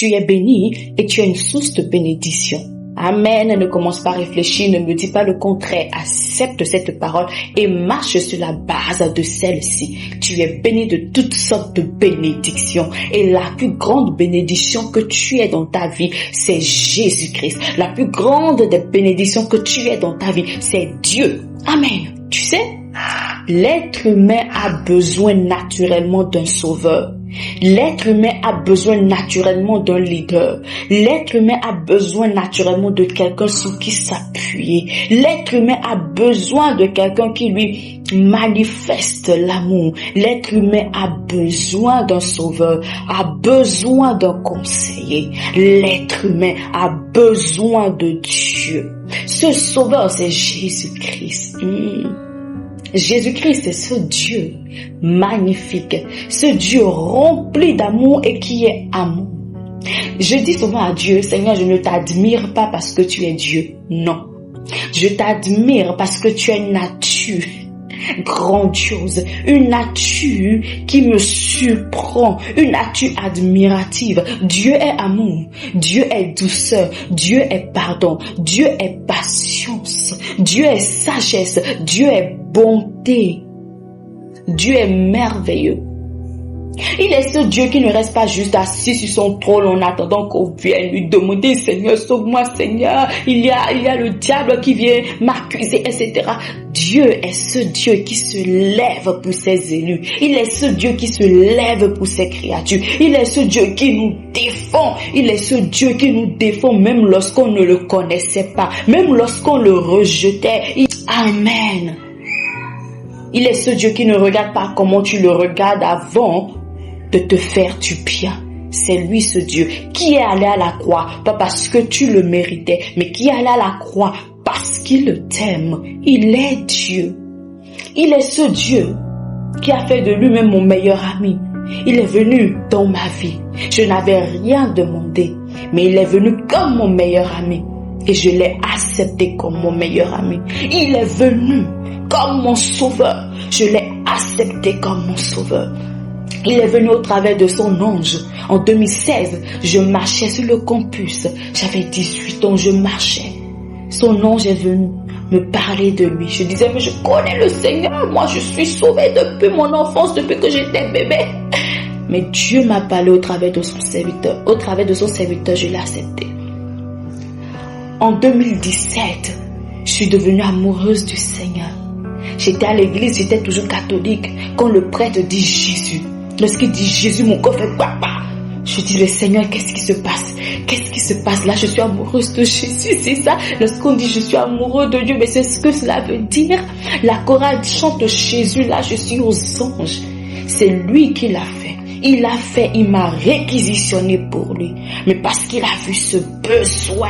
Tu es béni et tu es une source de bénédiction. Amen. Ne commence pas à réfléchir, ne me dis pas le contraire. Accepte cette parole et marche sur la base de celle-ci. Tu es béni de toutes sortes de bénédictions. Et la plus grande bénédiction que tu aies dans ta vie, c'est Jésus-Christ. La plus grande des bénédictions que tu aies dans ta vie, c'est Dieu. Amen. Tu sais, l'être humain a besoin naturellement d'un sauveur. L'être humain a besoin naturellement d'un leader. L'être humain a besoin naturellement de quelqu'un sur qui s'appuyer. L'être humain a besoin de quelqu'un qui lui manifeste l'amour. L'être humain a besoin d'un sauveur, a besoin d'un conseiller. L'être humain a besoin de Dieu. Ce sauveur, c'est Jésus-Christ. Jésus-Christ est ce Dieu magnifique, ce Dieu rempli d'amour et qui est amour. Je dis souvent à Dieu, Seigneur, je ne t'admire pas parce que tu es Dieu. Non. Je t'admire parce que tu as une nature grandiose, une nature qui me surprend, une nature admirative. Dieu est amour, Dieu est douceur, Dieu est pardon, Dieu est patience, Dieu est sagesse, Dieu est bonté, Dieu est merveilleux. Il est ce Dieu qui ne reste pas juste assis sur son trône en attendant qu'on vienne lui demander, Seigneur, sauve-moi, Seigneur. Il y a le diable qui vient m'accuser, etc. Dieu est ce Dieu qui se lève pour ses élus. Il est ce Dieu qui se lève pour ses créatures. Il est ce Dieu qui nous défend. Il est ce Dieu qui nous défend même lorsqu'on ne le connaissait pas, même lorsqu'on le rejetait. Amen. Il est ce Dieu qui ne regarde pas comment tu le regardes avant de te faire du bien. C'est lui ce Dieu qui est allé à la croix, pas parce que tu le méritais, mais qui est allé à la croix parce qu'il t'aime. Il est Dieu. Il est ce Dieu qui a fait de lui-même mon meilleur ami. Il est venu dans ma vie. Je n'avais rien demandé, mais il est venu comme mon meilleur ami. Et je l'ai accepté comme mon meilleur ami. Il est venu comme mon sauveur. Je l'ai accepté comme mon sauveur. Il est venu au travers de son ange. En 2016, je marchais sur le campus. J'avais 18 ans, je marchais. Son ange est venu me parler de lui. Je disais, mais je connais le Seigneur. Moi, je suis sauvée depuis mon enfance, depuis que j'étais bébé. Mais Dieu m'a parlé au travers de son serviteur. Au travers de son serviteur, je l'ai accepté. En 2017, je suis devenue amoureuse du Seigneur. J'étais à l'église, j'étais toujours catholique. Quand le prêtre dit Jésus, lorsqu'il dit Jésus, mon corps fait papa. Je dis, le Seigneur, qu'est-ce qui se passe? Qu'est-ce qui se passe là? Je suis amoureuse de Jésus, c'est ça? Lorsqu'on dit je suis amoureux de Dieu, mais c'est ce que cela veut dire. La chorale chante Jésus, là, je suis aux anges. C'est lui qui l'a fait. Il m'a réquisitionné pour lui. Mais parce qu'il a vu ce besoin.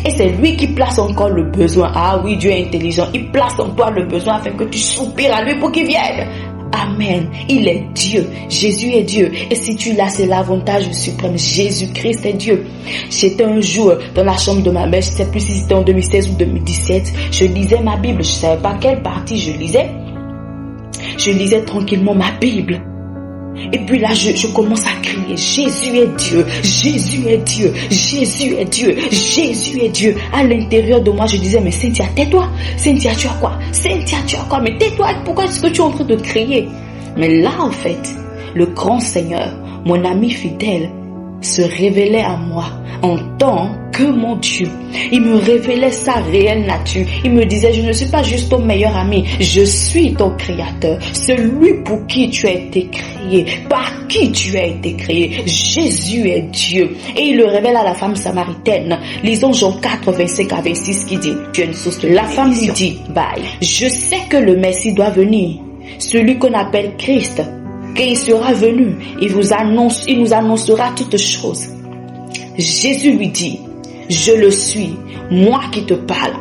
Et c'est lui qui place encore le besoin. Ah oui, Dieu est intelligent. Il place en toi le besoin afin que tu soupires à lui pour qu'il vienne. Amen. Il est Dieu. Jésus est Dieu. Et si tu l'as, c'est l'avantage suprême. Jésus-Christ est Dieu. J'étais un jour dans la chambre de ma mère. Je ne sais plus si c'était en 2016 ou 2017. Je lisais ma Bible. Je ne savais pas quelle partie je lisais. Je lisais tranquillement ma Bible. Et puis là, je commence à crier, Jésus est Dieu, Jésus est Dieu, Jésus est Dieu, Jésus est Dieu. À l'intérieur de moi, je disais, mais Cynthia, tais-toi. Cynthia, tu as quoi? Cynthia, tu as quoi? Mais tais-toi, pourquoi est-ce que tu es en train de crier? Mais là, en fait, le grand Seigneur, mon ami fidèle, se révélait à moi en tant que mon Dieu. Il me révélait sa réelle nature. Il me disait, je ne suis pas juste ton meilleur ami, je suis ton créateur, celui pour qui tu as été créé, par qui tu as été créé. Jésus est Dieu. Et il le révèle à la femme samaritaine. Lisons Jean 4, 25 à 26 qui dit, tu es une source de la femme lui dit, bye, je sais que le Messie doit venir, celui qu'on appelle Christ, qu'il sera venu, il nous annoncera toutes choses. Jésus lui dit, je le suis, moi qui te parle.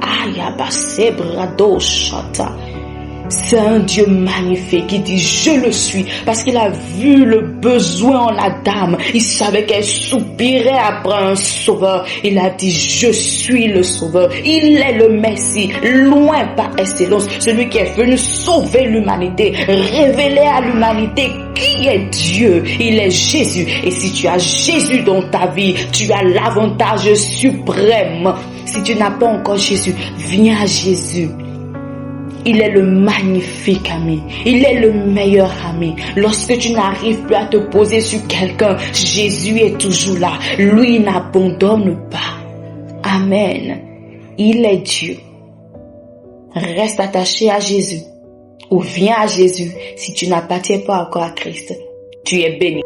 C'est un Dieu magnifique qui dit je le suis parce qu'il a vu le besoin en la dame. Il savait qu'elle soupirait après un sauveur. Il a dit je suis le sauveur. Il est le Messie, loin par excellence, celui qui est venu sauver l'humanité, révéler à l'humanité qui est Dieu. Il est Jésus. Et si tu as Jésus dans ta vie, tu as l'avantage suprême. Si tu n'as pas encore Jésus, viens à Jésus. Il est le magnifique ami. Il est le meilleur ami. Lorsque tu n'arrives plus à te poser sur quelqu'un, Jésus est toujours là. Lui n'abandonne pas. Amen. Il est Dieu. Reste attaché à Jésus. Ou viens à Jésus si tu n'appartiens pas encore à Christ. Tu es béni.